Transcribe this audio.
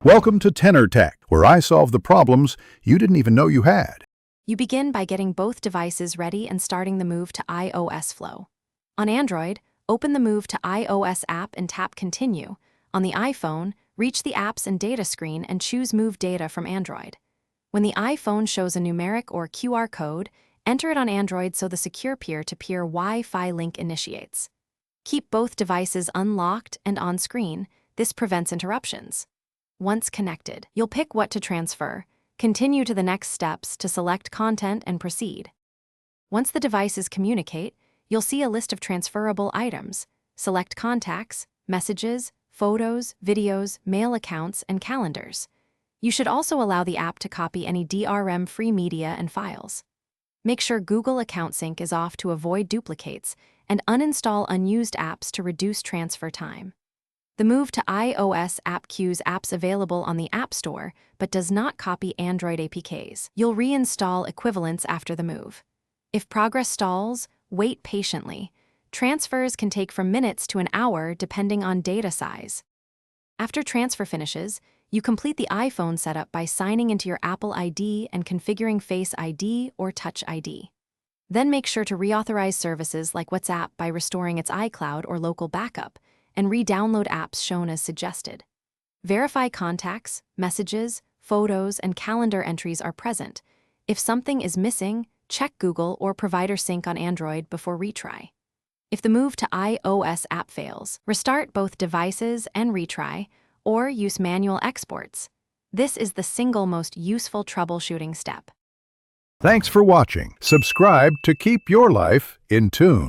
Welcome to Tenor Tech, where I solve the problems you didn't even know you had. You begin by getting both devices ready and starting the move to iOS flow. On Android, open the Move to iOS app and tap Continue. On the iPhone, reach the Apps and Data screen and choose Move Data from Android. When the iPhone shows a numeric or QR code, enter it on Android so the secure peer-to-peer Wi-Fi link initiates. Keep both devices unlocked and on screen. This prevents interruptions. Once connected, you'll pick what to transfer, continue to the next steps to select content and proceed. Once the devices communicate, you'll see a list of transferable items. Select contacts, messages, photos, videos, mail accounts, and calendars. You should also allow the app to copy any DRM-free media and files. Make sure Google Account Sync is off to avoid duplicates, and uninstall unused apps to reduce transfer time. The Move to iOS app queues apps available on the App Store, but does not copy Android APKs. You'll reinstall equivalents after the move. If progress stalls, wait patiently. Transfers can take from minutes to an hour depending on data size. After transfer finishes, you complete the iPhone setup by signing into your Apple ID and configuring Face ID or Touch ID. Then make sure to reauthorize services like WhatsApp by restoring its iCloud or local backup, and re-download apps shown as suggested. Verify contacts, messages, photos, and calendar entries are present. If something is missing, check Google or Provider Sync on Android before retry. If the Move to iOS app fails, restart both devices and retry, or use manual exports. This is the single most useful troubleshooting step. Thanks for watching. Subscribe to keep your life in tune.